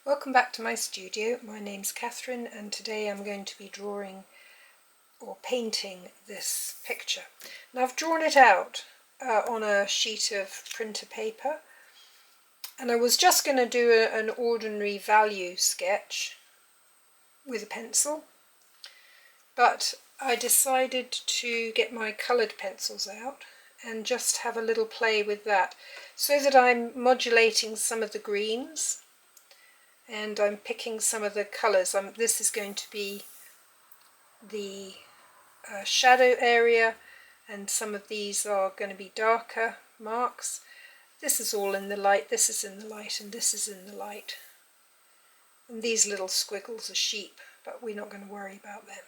Welcome back to my studio. My name's Catherine and today I'm going to be drawing or painting this picture. Now I've drawn it out on a sheet of printer paper and I was just going to do an ordinary value sketch with a pencil, but I decided to get my coloured pencils out and just have a little play with that so that I'm modulating some of the greens and I'm picking some of the colours. This is going to be the shadow area, and some of these are going to be darker marks. This is all in the light, this is in the light, and this is in the light. And these little squiggles are sheep, but we're not going to worry about them.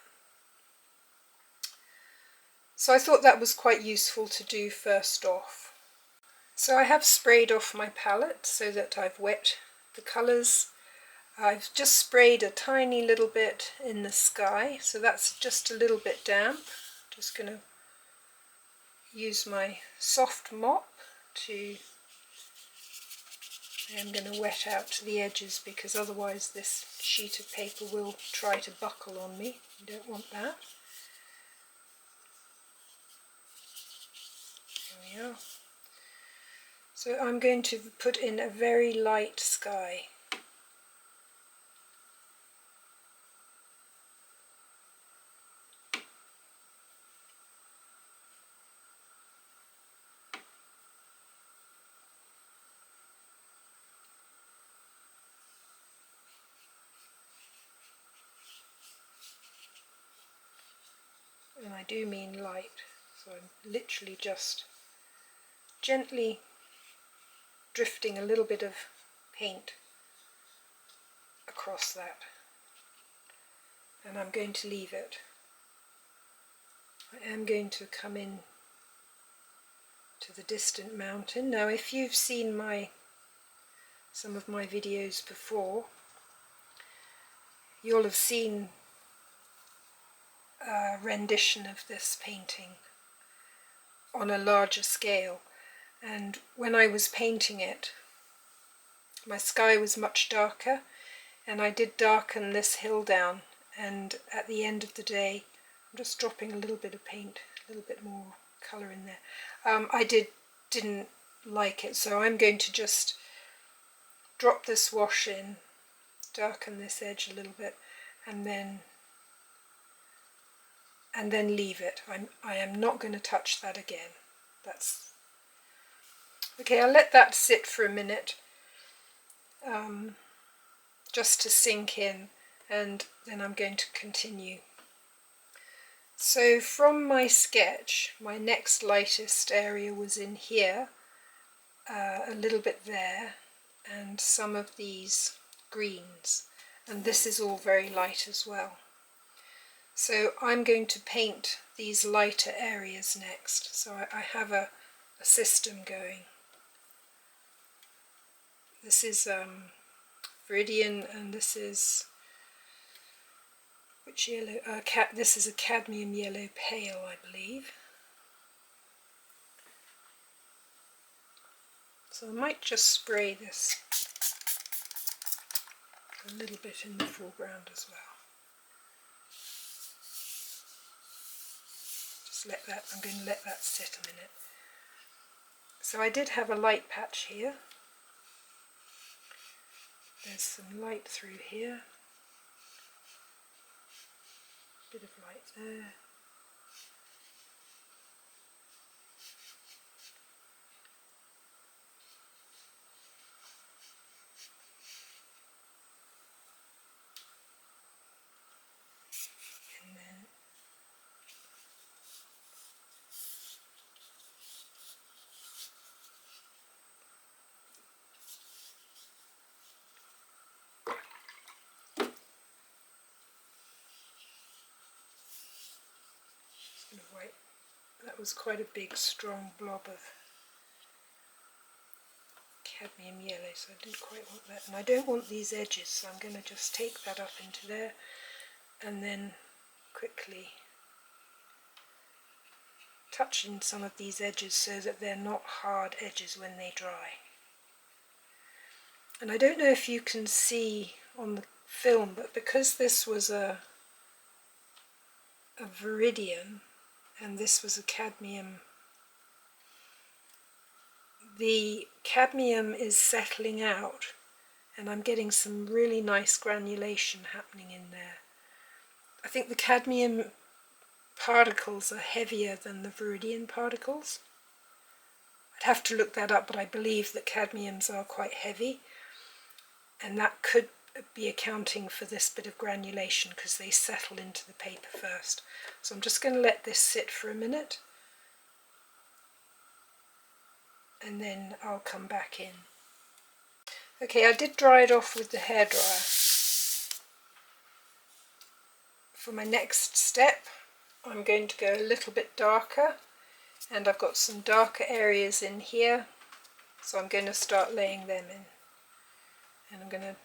So I thought that was quite useful to do first off. So I have sprayed off my palette so that I've wet the colours. I've just sprayed a tiny little bit in the sky, so that's just a little bit damp. Just going to use my soft mop to, I'm going to wet out the edges because otherwise this sheet of paper will try to buckle on me. You don't want that. There we are. So I'm going to put in a very light sky. And I do mean light, so I'm literally just gently drifting a little bit of paint across that, and I'm going to leave it. I am going to come in to the distant mountain. Now if you've seen some of my videos before, you'll have seen a rendition of this painting on a larger scale, and when I was painting it my sky was much darker and I did darken this hill down, and at the end of the day I'm just dropping a little bit of paint, a little bit more colour in there. I didn't like it, so I'm going to just drop this wash in, darken this edge a little bit, and then leave it. I am not going to touch that again. That's okay. I'll let that sit for a minute just to sink in, and then I'm going to continue. So from my sketch, my next lightest area was in here, a little bit there, and some of these greens, and this is all very light as well. So I'm going to paint these lighter areas next. So I have a system going. This is Viridian, and this is, which yellow? This is a cadmium yellow pale, I believe. So I might just spray this a little bit in the foreground as well. I'm going to let that sit a minute. So I did have a light patch here. There's some light through here. Bit of light there. And then white. That was quite a big strong blob of cadmium yellow, so I didn't quite want that, and I don't want these edges, so I'm going to just take that up into there and then quickly touch in some of these edges so that they're not hard edges when they dry. And I don't know if you can see on the film, but because this was a Viridian and this was a cadmium, the cadmium is settling out and I'm getting some really nice granulation happening in there. I think the cadmium particles are heavier than the Viridian particles. I'd have to look that up, but I believe that cadmiums are quite heavy, and that could be accounting for this bit of granulation because they settle into the paper first. So I'm just going to let this sit for a minute and then I'll come back in. Okay, I did dry it off with the hairdryer. For my next step, I'm going to go a little bit darker, and I've got some darker areas in here, so I'm going to start laying them in. And I'm going to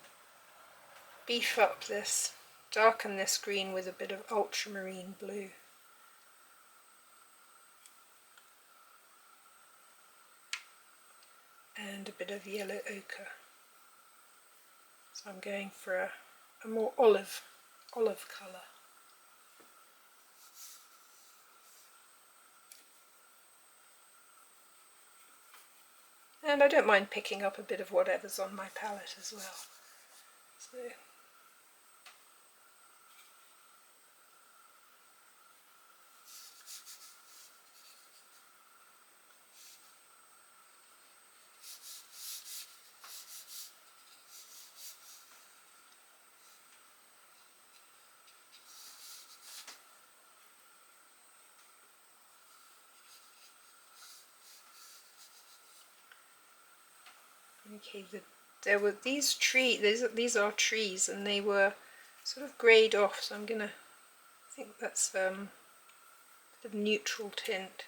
beef up this, darken this green with a bit of ultramarine blue. And a bit of yellow ochre. So I'm going for a more olive colour. And I don't mind picking up a bit of whatever's on my palette as well. So okay, there were these trees, these are trees, and they were sort of greyed off, so I'm gonna, I think that's a bit of neutral tint.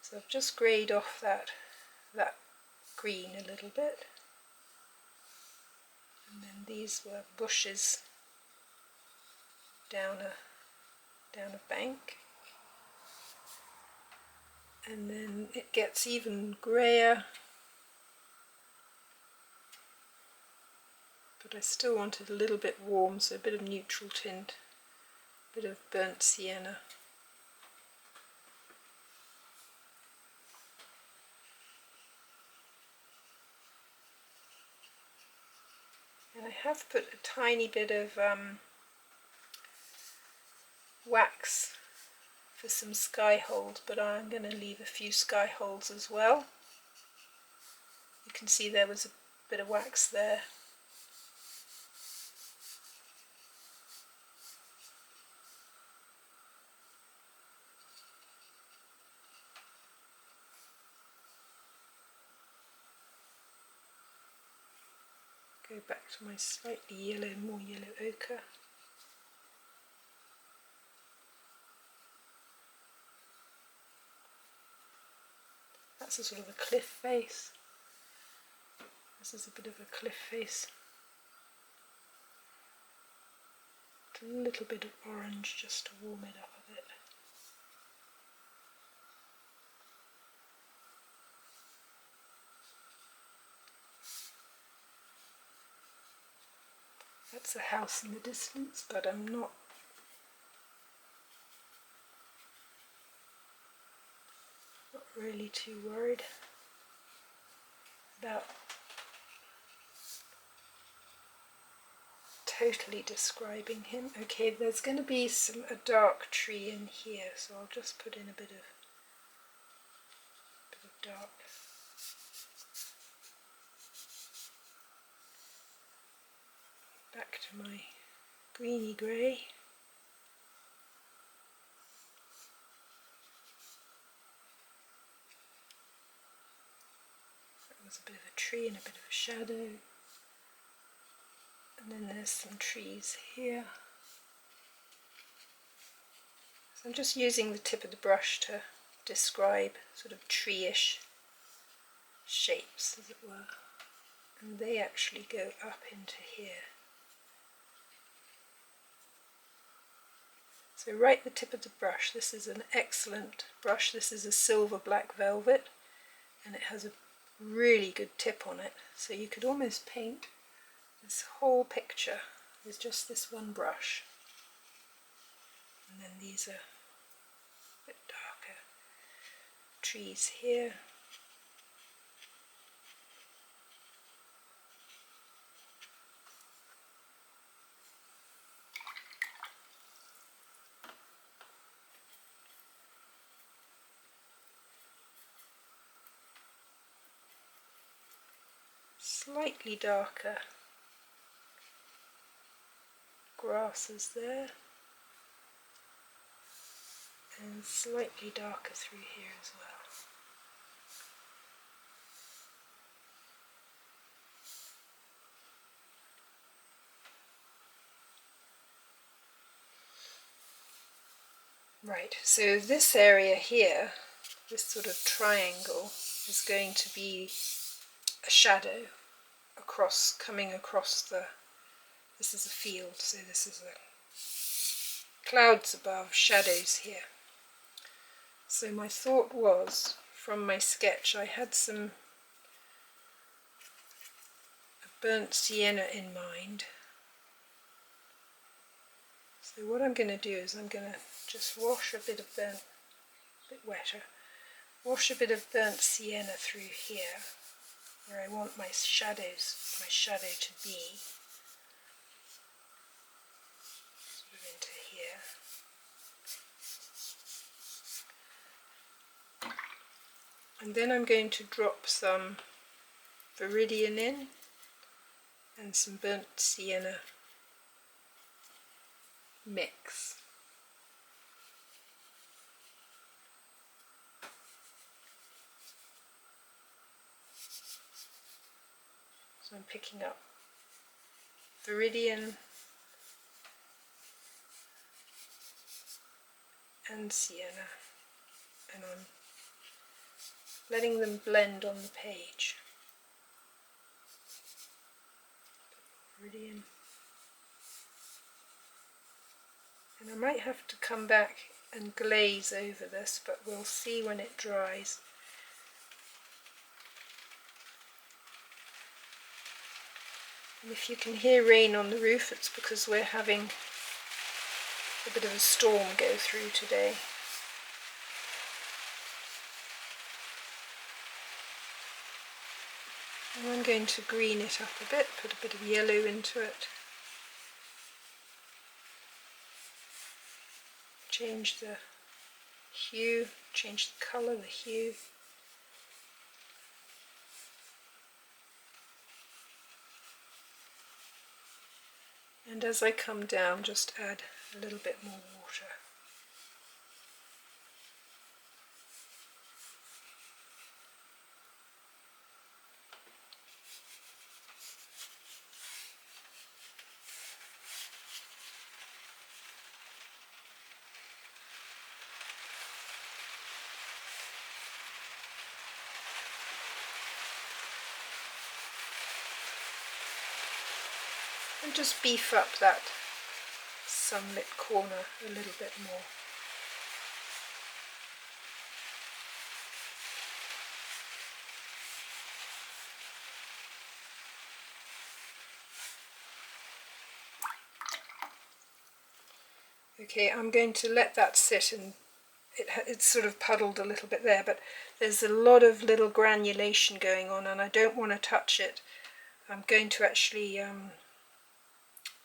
So I've just greyed off that green a little bit, and then these were bushes down a bank. And then it gets even greyer, but I still wanted a little bit warm, so a bit of neutral tint, a bit of burnt sienna. And I have put a tiny bit of wax for some sky holes, but I'm going to leave a few sky holes as well. You can see there was a bit of wax there. Go back to my slightly yellow, more yellow ochre. That's a sort of a cliff face. This is a bit of a cliff face. A little bit of orange just to warm it up a bit. That's a house in the distance, but I'm not really too worried about totally describing him. Okay, there's going to be a dark tree in here, so I'll just put in a bit of dark. Back to my greeny grey. That was a bit of a tree and a bit of a shadow. And then there's some trees here. So I'm just using the tip of the brush to describe sort of tree-ish shapes, as it were. And they actually go up into here. So right at the tip of the brush, this is an excellent brush. This is a silver black velvet, and it has a really good tip on it. So you could almost paint this whole picture with just this one brush. And then these are a bit darker trees here. Slightly darker grasses there, and slightly darker through here as well. Right, so this area here, this sort of triangle, is going to be a shadow coming across the, this is a field, so this is a clouds above, shadows here. So my thought was, from my sketch, I had some burnt sienna in mind. So what I'm going to do is I'm going to just wash a bit of burnt, a bit wetter, wash a bit of burnt sienna through here, where I want my shadow to be, sort of into here. And then I'm going to drop some Viridian in and some burnt sienna mix. So I'm picking up Viridian and sienna, and I'm letting them blend on the page. Viridian. And I might have to come back and glaze over this, but we'll see when it dries. And if you can hear rain on the roof, it's because we're having a bit of a storm go through today. And I'm going to green it up a bit, put a bit of yellow into it. Change the hue, change the colour, the hue. And as I come down, just add a little bit more water. And just beef up that sunlit corner a little bit more. Okay, I'm going to let that sit, and it's sort of puddled a little bit there, but there's a lot of little granulation going on and I don't want to touch it. I'm going to actually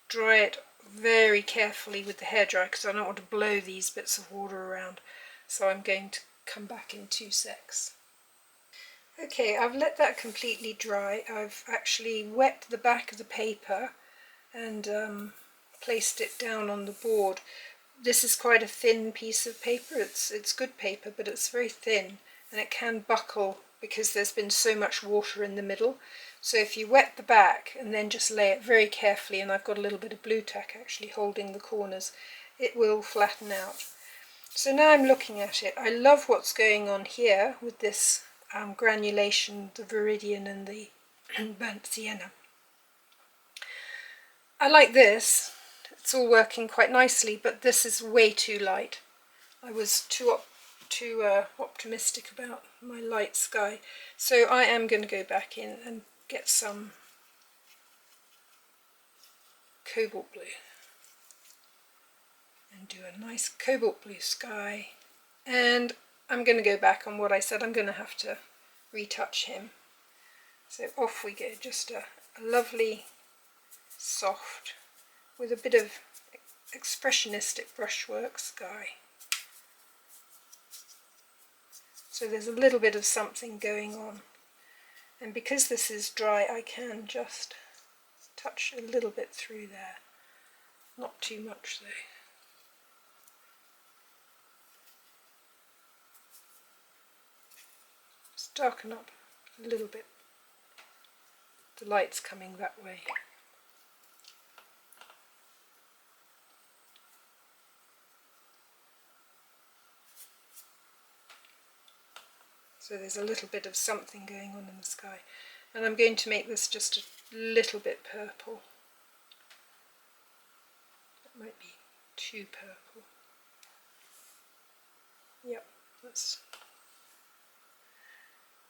dry it very carefully with the hairdryer because I don't want to blow these bits of water around. So I'm going to come back in 2 secs. Okay, I've let that completely dry. I've actually wet the back of the paper and placed it down on the board. This is quite a thin piece of paper. It's good paper, but it's very thin and it can buckle because there's been so much water in the middle. So if you wet the back and then just lay it very carefully, and I've got a little bit of blue tack actually holding the corners, it will flatten out. So now I'm looking at it. I love what's going on here with this granulation, the Viridian and the burnt sienna. I like this. it's all working quite nicely, but this is way too light. I was too optimistic about my light sky, so I am going to go back in and get some cobalt blue and do a nice cobalt blue sky. And I'm going to go back on what I said, I'm going to have to retouch him. So off we go, just a lovely soft with a bit of expressionistic brushwork sky. So there's a little bit of something going on, and because this is dry I can just touch a little bit through there, not too much though. Just darken up a little bit, the light's coming that way. So there's a little bit of something going on in the sky, and I'm going to make this just a little bit purple. That might be too purple. Yep, that's.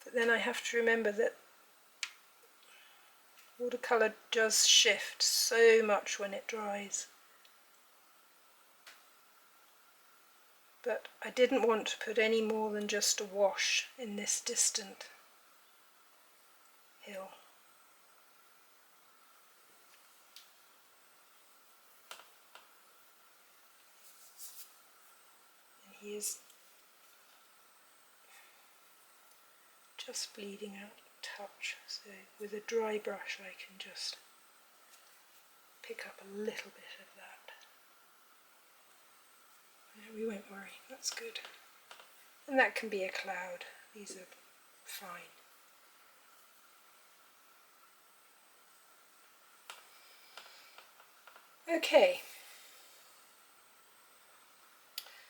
But then I have to remember that watercolor does shift so much when it dries. But I didn't want to put any more than just a wash in this distant hill. And he is just bleeding out a touch, so with a dry brush I can just pick up a little bit of that. We won't worry, that's good. And that can be a cloud, these are fine. Okay,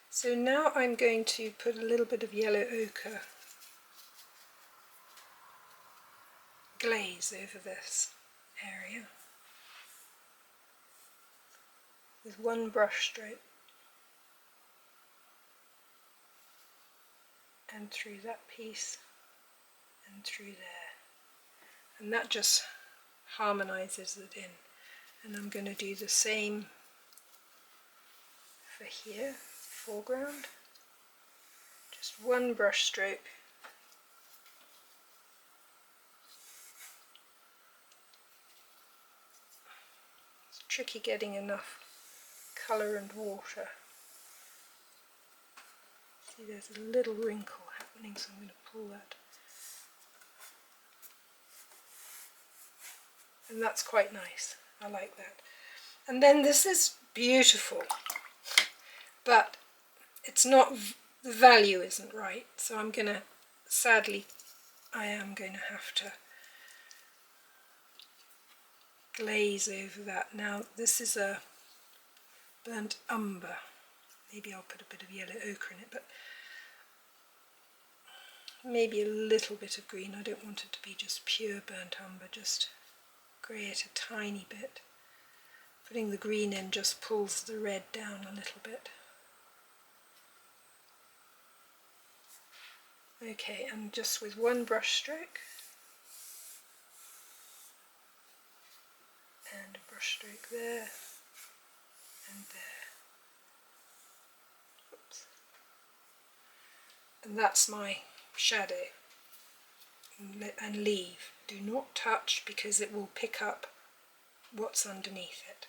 so now I'm going to put a little bit of yellow ochre glaze over this area with one brush stroke. And through that piece and through there, and that just harmonizes it in. And I'm going to do the same for here, foreground, just one brush stroke. It's tricky getting enough colour and water. See, there's a little wrinkle happening, so I'm going to pull that. And that's quite nice, I like that. And then this is beautiful, but it's not, the value isn't right, so I'm going to, sadly, I am going to have to glaze over that. Now this is a burnt umber, maybe I'll put a bit of yellow ochre in it, but maybe a little bit of green. I don't want it to be just pure burnt umber, just grey it a tiny bit. Putting the green in just pulls the red down a little bit. Okay, and just with one brush stroke and a brush stroke there and there. Oops. And that's my shadow. And leave. Do not touch because it will pick up what's underneath it.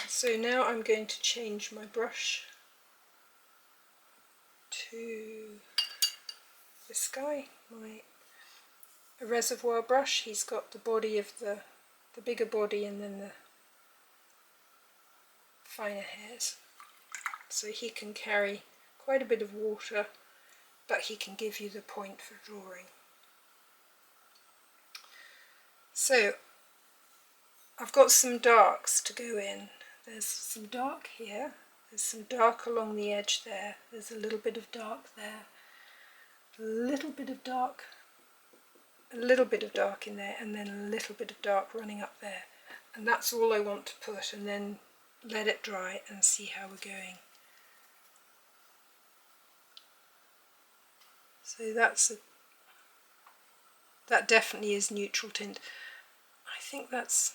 So now I'm going to change my brush to this guy, my reservoir brush. He's got the body of the bigger body and then the finer hairs. So he can carry quite a bit of water, but he can give you the point for drawing. So I've got some darks to go in. There's some dark here, there's some dark along the edge there, there's a little bit of dark there, a little bit of dark in there, and then a little bit of dark running up there. and that's all I want to put, and then let it dry and see how we're going. So that definitely is neutral tint. I think that's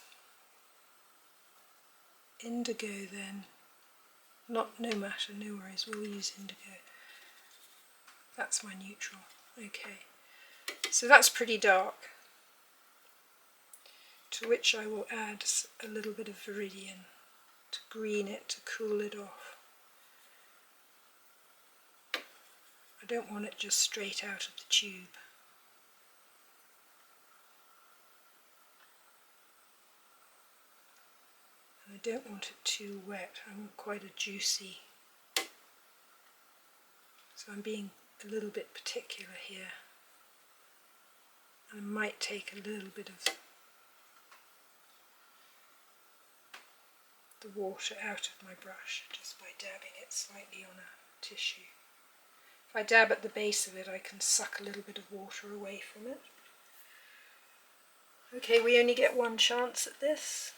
indigo then. No matter, no worries, we'll use indigo. That's my neutral. Okay, so that's pretty dark, to which I will add a little bit of Viridian to green it, to cool it off. I don't want it just straight out of the tube. And I don't want it too wet, I want quite a juicy. So I'm being a little bit particular here. I might take a little bit of the water out of my brush just by dabbing it slightly on a tissue. If I dab at the base of it, I can suck a little bit of water away from it. Okay, we only get one chance at this.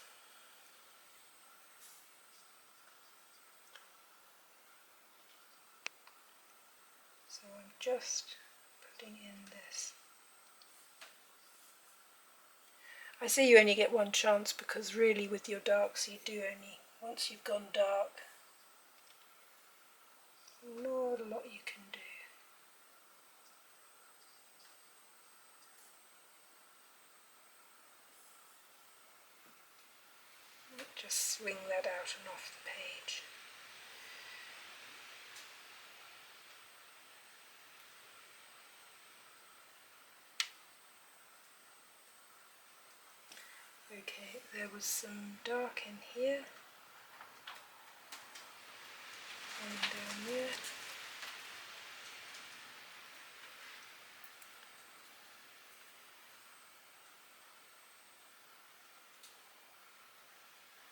So I'm just putting in this. I say you only get one chance because really with your darks you do only, once you've gone dark, not a lot you can do. Just swing that out and off the page. Okay, there was some dark in here and down there.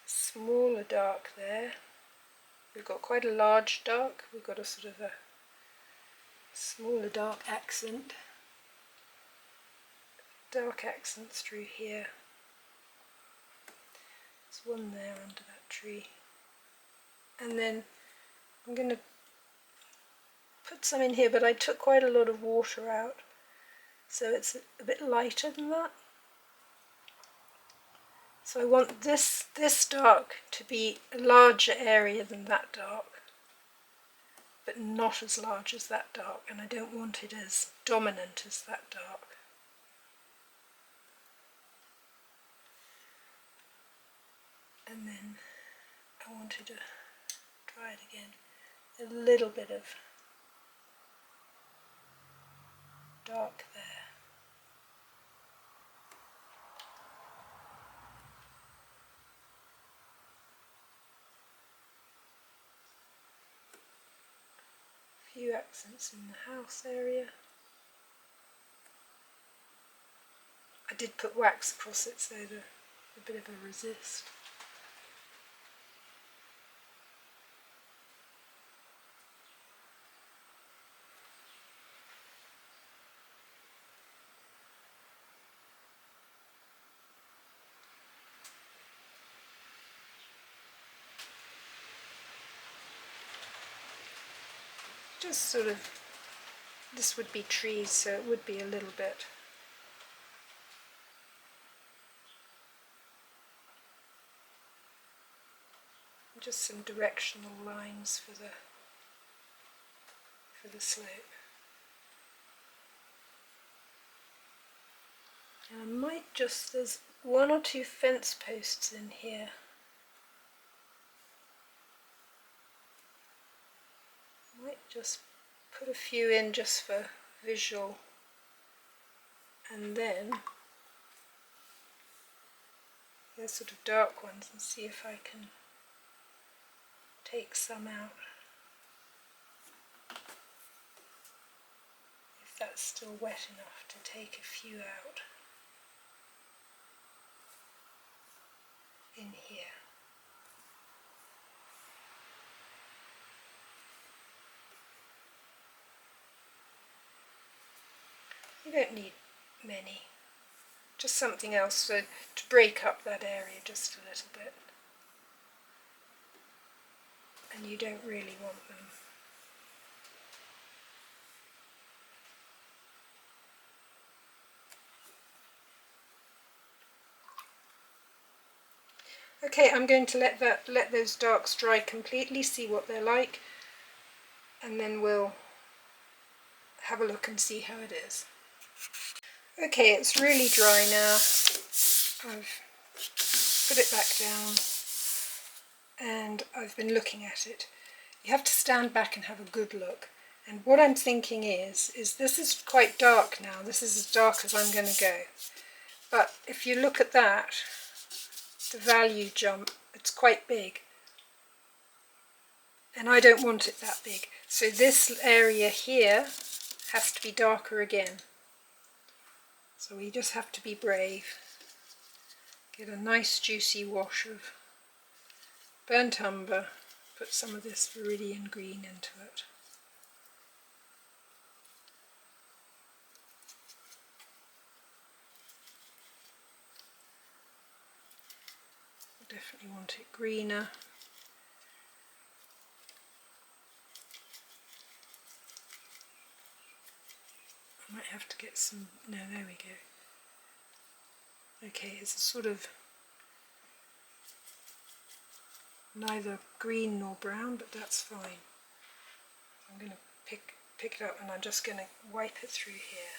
Smaller dark there. We've got quite a large dark, we've got a sort of a smaller dark accent. Dark accents through here. There's one there under that tree. And then I'm going to put some in here, but I took quite a lot of water out, so it's a bit lighter than that. So I want this dark to be a larger area than that dark, but not as large as that dark, and I don't want it as dominant as that dark. And then I wanted to try it again. A little bit of dark there. A few accents in the house area. I did put wax across it so there's a bit of a resist. Just sort of, this would be trees, so it would be a little bit. Just some directional lines for the slope. And I might just, there's one or two fence posts in here. I might just put a few in just for visual, and then there's sort of dark ones, and see if I can take some out. If that's still wet enough to take a few out in here. You don't need many, just something else, so to break up that area just a little bit. And you don't really want them. Okay, I'm going to let those darks dry completely, see what they're like, and then we'll have a look and see how it is. Okay, it's really dry now. I've put it back down and I've been looking at it. You have to stand back and have a good look. And what I'm thinking is this is quite dark now. This is as dark as I'm going to go. But if you look at that, the value jump, it's quite big. And I don't want it that big. So this area here has to be darker again. So we just have to be brave. Get a nice juicy wash of burnt umber. Put some of this Viridian green into it. Definitely want it greener. I might have to get some, no, there we go. Okay, it's a sort of neither green nor brown, but that's fine. I'm going to pick it up and I'm just going to wipe it through here.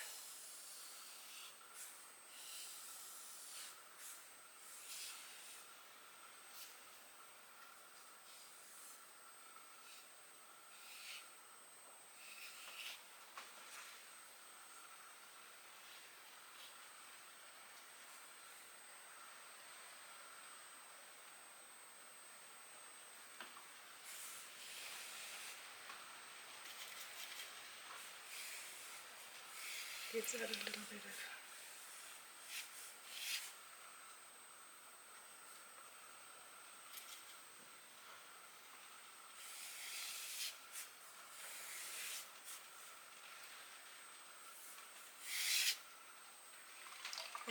Gives that a little bit of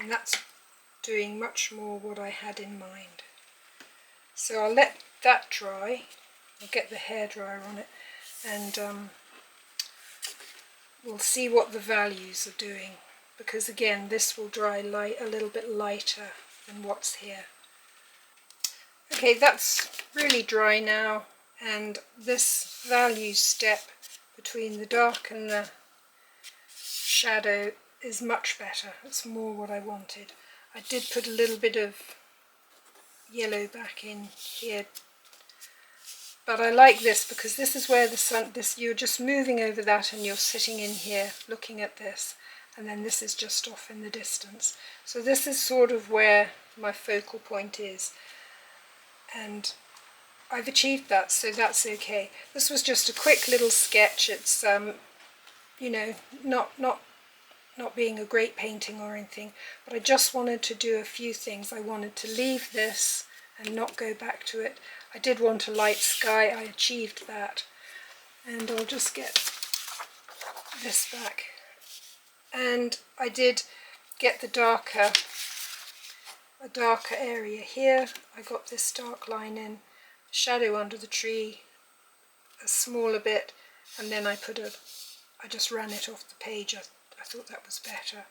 and that's doing much more what I had in mind. So I'll let that dry. I'll get the hairdryer on it and we'll see what the values are doing, because again this will dry a little bit lighter than what's here. Okay, that's really dry now, and this value step between the dark and the shadow is much better. It's more what I wanted. I did put a little bit of yellow back in here, but I like this because this is where the sun, you're just moving over that and you're sitting in here looking at this, and then this is just off in the distance. So this is sort of where my focal point is, and I've achieved that, so that's okay. This was just a quick little sketch. It's you know, not being a great painting or anything, but I just wanted to do a few things. I wanted to leave this and not go back to it. I did want a light sky, I achieved that. And I'll just get this back. And I did get a darker area here. I got this dark line in, shadow under the tree, a smaller bit, and then I just ran it off the page. I thought that was better.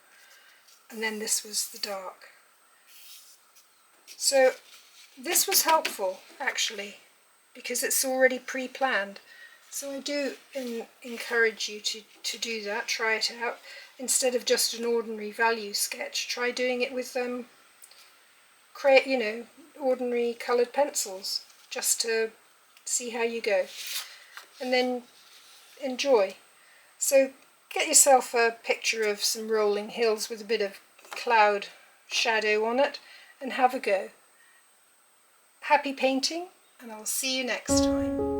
And then this was the dark. So this was helpful actually, because it's already pre-planned. So I do encourage you to do that, try it out. Instead of just an ordinary value sketch, try doing it with ordinary coloured pencils, just to see how you go. And then enjoy. So get yourself a picture of some rolling hills with a bit of cloud shadow on it and have a go. Happy painting, and I'll see you next time.